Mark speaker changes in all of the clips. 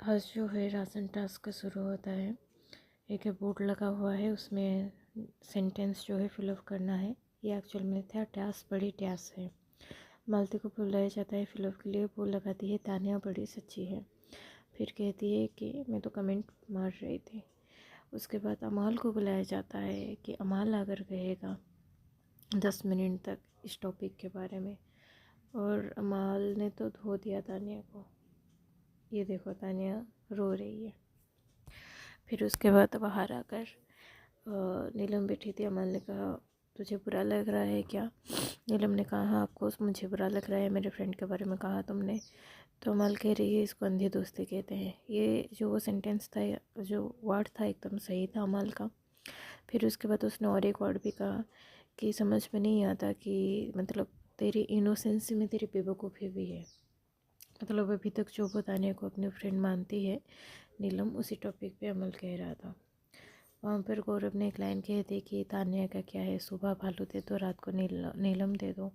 Speaker 1: आज जो है राशन टास्क का शुरू होता है। एक बोर्ड लगा हुआ है, उसमें सेंटेंस जो है फिलअप करना है। ये एक्चुअल में था टास्क, बड़ी टास्क है। मालती को बुलाया जाता है फिलअप के लिए। वो लगाती है तानिया बड़ी सच्ची है। फिर कहती है कि मैं तो कमेंट मार रही थी। उसके बाद अमाल को बुलाया जाता है कि अमाल आकर कहेगा 10 मिनट तक इस टॉपिक के बारे में। और अमाल ने तो धो दिया तानिया को। ये देखो तानिया रो रही है। फिर उसके बाद बाहर आकर नीलम बैठी थी। अमल ने कहा तुझे बुरा लग रहा है क्या? नीलम ने कहा हाँ आपको मुझे बुरा लग रहा है, मेरे फ्रेंड के बारे में कहा तुमने। तो अमल कह रही है इसको अंधी दोस्ती कहते हैं। ये जो वो सेंटेंस था, जो वर्ड था, एकदम सही था अमल का। फिर उसके बाद उसने और एक वर्ड भी कहा कि समझ में नहीं आता कि मतलब तेरी इनोसेंसी में तेरी बेवकूफ़ी भी है। मतलब अभी तक जो बताने को अपनी फ्रेंड मानती है नीलम, उसी टॉपिक पे अमल कह रहा था। वहाँ पर गौरव ने एक लाइन कह दी कि तान्या का क्या है, सुबह भालू दे दो, रात को नीलम दे दो।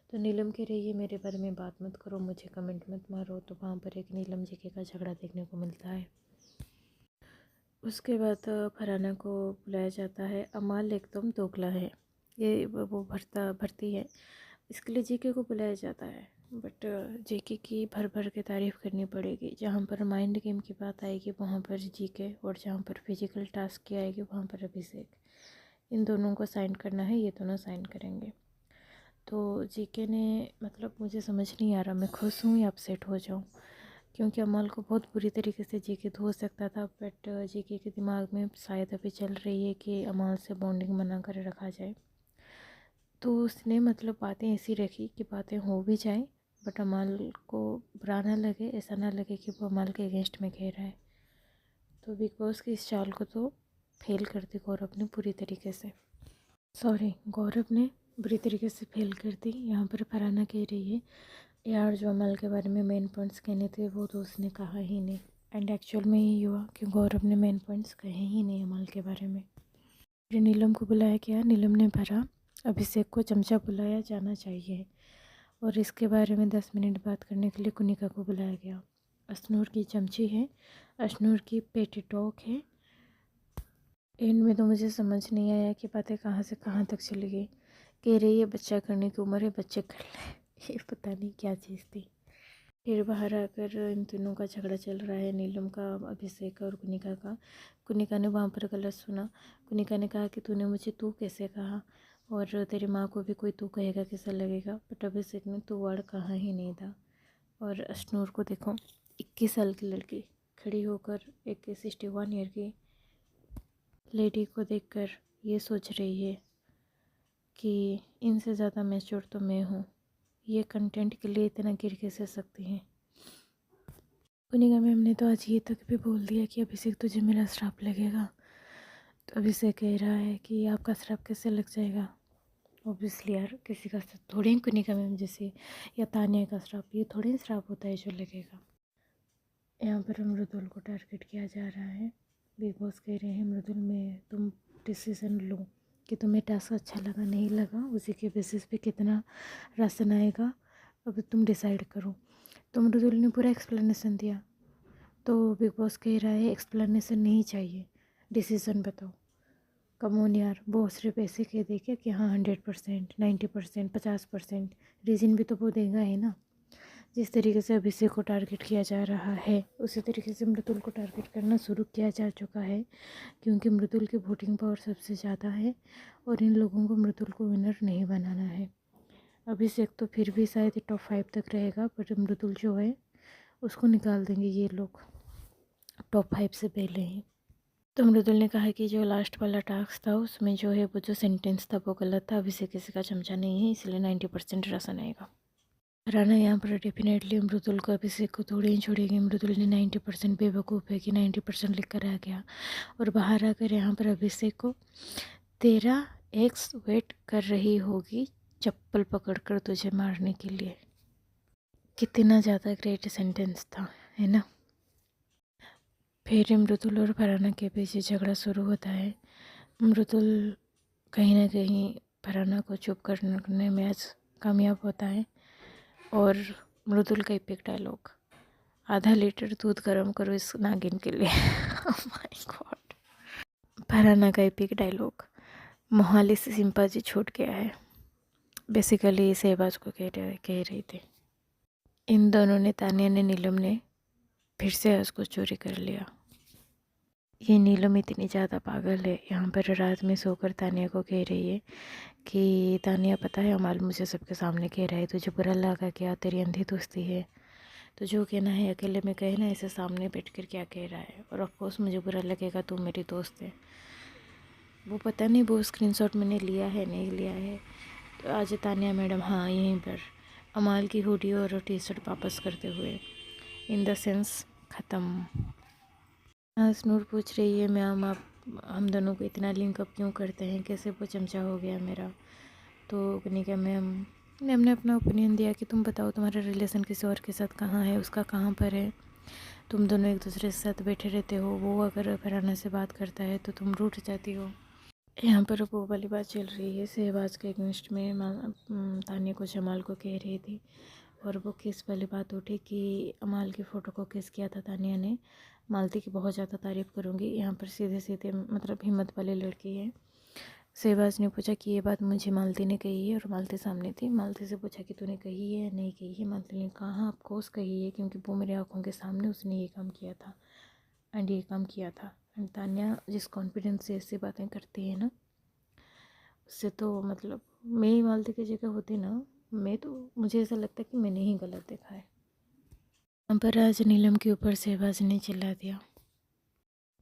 Speaker 1: तो नीलम कह रही है मेरे बारे में बात मत करो, मुझे कमेंट मत मारो। तो वहाँ पर एक नीलम जीके का झगड़ा देखने को मिलता है। उसके बाद फरहाना को बुलाया जाता है। अमाल एकदम दोगला है, ये वो भर्ती है, इसके लिए जीके को बुलाया जाता है। बट जीके की भर भर के तारीफ़ करनी पड़ेगी। जहाँ पर माइंड गेम की बात आएगी वहाँ पर जीके, और जहाँ पर फिजिकल टास्क की आएगी वहाँ पर अभिषेक। इन दोनों को साइन करना है, ये दोनों साइन करेंगे। तो जीके ने मतलब मुझे समझ नहीं आ रहा मैं खुश हूँ या अपसेट हो जाऊँ, क्योंकि अमल को बहुत बुरी तरीके से जीके धो सकता था। बट जीके के दिमाग में शायद अभी चल रही है कि अमल से बॉन्डिंग बना कर रखा जाए। तो उसने मतलब बातें ऐसी रखी कि बातें हो भी जाए बट अमाल को बुरा ना लगे, ऐसा ना लगे कि वो अमाल के अगेंस्ट में कह रहा है। तो बिग बॉस की इस चाल को तो फेल कर दी गौरव ने पूरी तरीके से। गौरव ने बुरी तरीके से फेल कर दी। यहाँ पर फरहाना कह रही है यार जो अमल के बारे में मेन पॉइंट्स कहने थे वो तो उसने कहा ही नहीं। एंड एक्चुअल में यही हुआ कि गौरव ने मेन पॉइंट्स कहे ही नहीं अमल के बारे में। फिर नीलम को बुलाया गया। नीलम ने भरा अभिषेक को चमचा बुलाया जाना चाहिए, और इसके बारे में 10 मिनट बात करने के लिए कुनिका को बुलाया गया। अशनूर की चमची है, अशनूर की पेटी टॉक है। एंड में तो मुझे समझ नहीं आया कि बातें कहाँ से कहाँ तक चली गई। कह रही है बच्चा करने की उम्र है, बच्चे कर ले। ये पता नहीं क्या चीज़ थी। फिर बाहर आकर इन तीनों का झगड़ा चल रहा है, नीलम का, अभिषेक का और कुनिका का। कुनिका ने वहाँ पर गलत सुना। कुनिका ने कहा कि तूने मुझे तू कैसे कहा, और तेरी माँ को भी कोई तू कहेगा कैसा लगेगा। बट अभिषेक ने तू वर्ड कहा ही नहीं था। और अशनूर को देखो, 21 साल की लड़की खड़ी होकर एक 61 ईयर की लेडी को देखकर ये सोच रही है कि इनसे ज़्यादा मैच्योर तो मैं हूँ, ये कंटेंट के लिए इतना गिर कैसे सकती हैं। कुनिका मैम ने तो आज ये तक भी बोल दिया कि अभिषेक तुझे मेरा श्राप लगेगा। तो अभिषेक कह रहा है कि आपका श्राप कैसे लग जाएगा? ऑब्वियसली यार, किसी का थोड़ी ही कुनिका मैम जैसे या तानिया का श्राप, ये थोड़ी ही श्राप होता है जो लगेगा। यहाँ पर मृदुल को टारगेट किया जा रहा है। बिग बॉस कह रहे हैं मृदुल में तुम डिसीज़न लो कि तुम्हें टास्क अच्छा लगा नहीं लगा, उसी के बेसिस पे कितना राशन आएगा अब तुम डिसाइड करो। तो मृदुल ने पूरा एक्सप्लेनेशन दिया। तो बिग बॉस कह रहा है एक्सप्लेनेशन नहीं चाहिए, डिसीज़न बताओ। कम ऑन यार, वो सिर्फ ऐसे कह दे क्या कि हाँ 100%, 90%, 50%, रीज़न भी तो वो देगा ही ना। जिस तरीके से अभिषेक को टारगेट किया जा रहा है उसी तरीके से मृदुल को टारगेट करना शुरू किया जा चुका है, क्योंकि मृदुल की वोटिंग पावर सबसे ज़्यादा है और इन लोगों को मृदुल को विनर नहीं बनाना है। अभिषेक तो फिर भी शायद टॉप 5 तक रहेगा, बट मृदुल जो है उसको निकाल देंगे ये लोग टॉप 5 से पहले ही। तो मृदुल ने कहा कि जो लास्ट वाला टास्क था उसमें जो है वो जो सेंटेंस था वो गलत था, अभिषेक किसी का चमचा नहीं है, इसलिए 90% राशन आएगा। राना यहाँ पर डेफिनेटली मृदुल को अभिषेक को थोड़ी ही छोड़ेगी। मृदुल ने 90% बेवकूफ़ है कि 90% लिख कर आ गया, और बाहर आकर यहाँ पर अभिषेक को तेरा एक्स वेट कर रही होगी चप्पल पकड़कर तुझे मारने के लिए। कितना ज़्यादा ग्रेट सेंटेंस था, है ना। फिर मृदुल और फरहाना के बीच झगड़ा शुरू होता है। मृदुल कहीं ना कहीं फरहाना को चुप करने में आज कामयाब होता है, और मृदुल का इपिक डायलॉग आधा लीटर दूध गर्म करो इस नागिन के लिए। Oh my God. फरहाना का एपिक डायलॉग। मोहाली से सिंपा जी छूट गया है। बेसिकली शहबाज को कह रही थी। इन दोनों ने, तानिया ने, नीलम ने फिर से उसको चोरी कर लिया। ये नीलम इतनी ज़्यादा पागल है, यहाँ पर रात में सोकर तानिया को कह रही है कि तानिया पता है अमाल मुझे सबके सामने कह रहा है तुझे बुरा लगा क्या, तेरी अंधी दोस्ती है, तो जो कहना है अकेले में कहे ना, ऐसे सामने बैठ कर क्या कह रहा है, और ऑफकोर्स मुझे बुरा लगेगा, तू मेरी दोस्त है। वो पता नहीं वो स्क्रीनशॉट मैंने लिया है नहीं लिया है। तो आज तानिया मैडम हाँ यहीं पर अमाल की हुडी और टी शर्ट वापस करते हुए इन द सेंस ख़त्म। हाँ नूर पूछ रही है मैम आप हम दोनों को इतना लिंकअप क्यों करते हैं, कैसे वो चमचा हो गया मेरा। तो कनिका मैम ने हमने अपना ओपिनियन दिया कि तुम बताओ तुम्हारा रिलेशन किसी और के साथ कहाँ है, उसका कहाँ पर है, तुम दोनों एक दूसरे के साथ बैठे रहते हो, वो अगर फरहाना से बात करता है तो तुम रूठ जाती हो। यहाँ पर वो वाली बात चल रही है शहबाज के अगेंस्ट में। तानिया को जमाल को कह रही थी और वो किस वाली बात उठी कि अमाल की फ़ोटो को किस किया था तानिया ने। मालती की बहुत ज़्यादा तारीफ़ करूँगी, यहाँ पर सीधे सीधे मतलब हिम्मत वाली लड़की है। शहबाज ने पूछा कि ये बात मुझे मालती ने कही है, और मालती सामने थी। मालती से पूछा कि तूने कही है या नहीं कही है। मालती ने कहा हाँ ऑफकोर्स कही है, क्योंकि वो मेरे आँखों के सामने उसने ये काम किया था एंड ये काम किया था। एंड तानिया जिस कॉन्फिडेंस से ऐसी बातें करती है ना, उससे तो मतलब मैं ही मालती की जगह होती ना, मैं तो मुझे ऐसा लगता है कि मैंने ही गलत देखा है। यहाँ पर आज नीलम के ऊपर शहबाज ने चिल्ला दिया।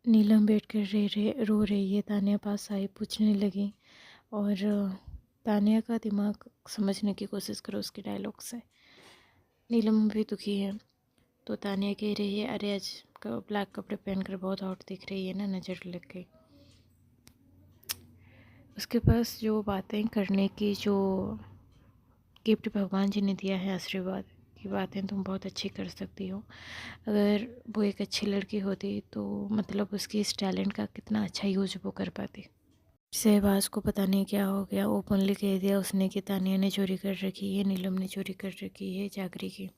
Speaker 1: नीलम बैठ कर रो रही है। तानिया पास आई, पूछने लगी, और तानिया का दिमाग समझने की कोशिश करो उसके डायलॉग से। नीलम भी दुखी है, तो तानिया कह रही है अरे आज ब्लैक कपड़े पहनकर बहुत हॉट दिख रही है ना, नज़र लग गई। उसके पास जो बातें करने की जो गिफ्ट भगवान जी ने दिया है, आशीर्वाद की बातें तुम बहुत अच्छी कर सकती हो। अगर वो एक अच्छी लड़की होती तो मतलब उसकी इस टैलेंट का कितना अच्छा यूज वो कर पाती। शहबाज को पता नहीं क्या हो गया, ओपनली कह दिया उसने कि तानिया ने चोरी कर रखी है, नीलम ने चोरी कर रखी है जागरी की।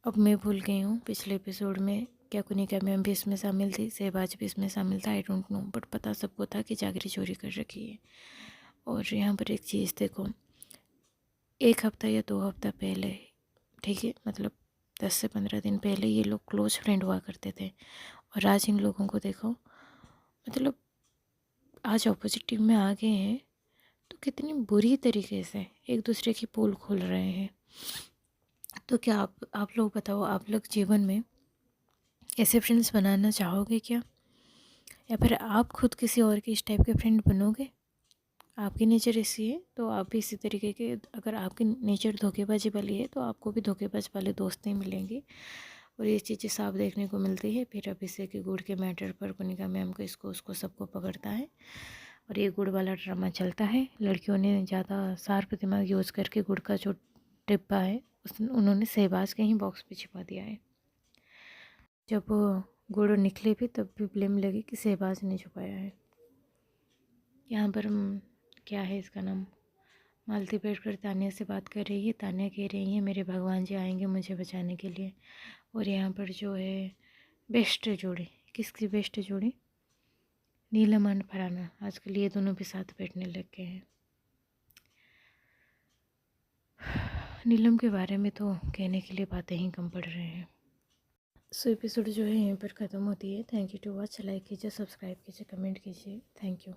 Speaker 1: अब मैं भूल गई हूँ पिछले एपिसोड में क्या कुनिका मैम भी इसमें शामिल थी, शहबाज भी इसमें शामिल था, आई डोंट नो, बट पता सबको था कि जागरी चोरी कर रखी है। और यहाँ पर एक चीज़ देखो, 1 हफ्ता या 2 हफ्ता पहले, ठीक है, मतलब 10 से 15 दिन पहले ये लोग क्लोज फ्रेंड हुआ करते थे, और आज इन लोगों को देखो, मतलब आज अपोजिट टीम में आ गए हैं तो कितनी बुरी तरीके से एक दूसरे की पोल खोल रहे हैं। तो क्या आप लोग बताओ, आप लोग जीवन में ऐसे फ्रेंड्स बनाना चाहोगे क्या, या फिर आप खुद किसी और के इस टाइप के फ्रेंड बनोगे? आपकी नेचर ऐसी है तो आप भी इसी तरीके के, अगर आपकी नेचर धोखेबाजी वाली है तो आपको भी धोखेबाज वाले दोस्त ही मिलेंगे, और ये चीज़ें साफ देखने को मिलती है। फिर अभिषेक के गुड़ के मैटर पर कुनिका मैम को इसको उसको सबको पकड़ता है, और ये गुड़ वाला ड्रामा चलता है। लड़कियों ने ज़्यादा शार्प दिमाग यूज़ करके गुड़ का जो डिब्बा है उन्होंने शहबाज के ही बॉक्स पे छिपा दिया है। जब गुड़ निकले भी तब भी ब्लेम लगी कि शहबाज ने छुपाया है। यहाँ पर क्या है इसका नाम, मालती बैठ कर तानिया से बात कर रही है। तानिया कह रही है मेरे भगवान जी आएंगे मुझे बचाने के लिए। और यहाँ पर जो है बेस्ट जोड़ी, किसकी बेस्ट जोड़ी, नीलम और फरहाना, आजकल ये दोनों भी साथ बैठने लग गए हैं। नीलम के बारे में तो कहने के लिए बातें ही कम पड़ रहे हैं। सो एपिसोड जो है यहीं पर ख़त्म होती है। Thank you to watch. Like कीजिए, सब्सक्राइब कीजिए, कमेंट कीजिए। Thank you.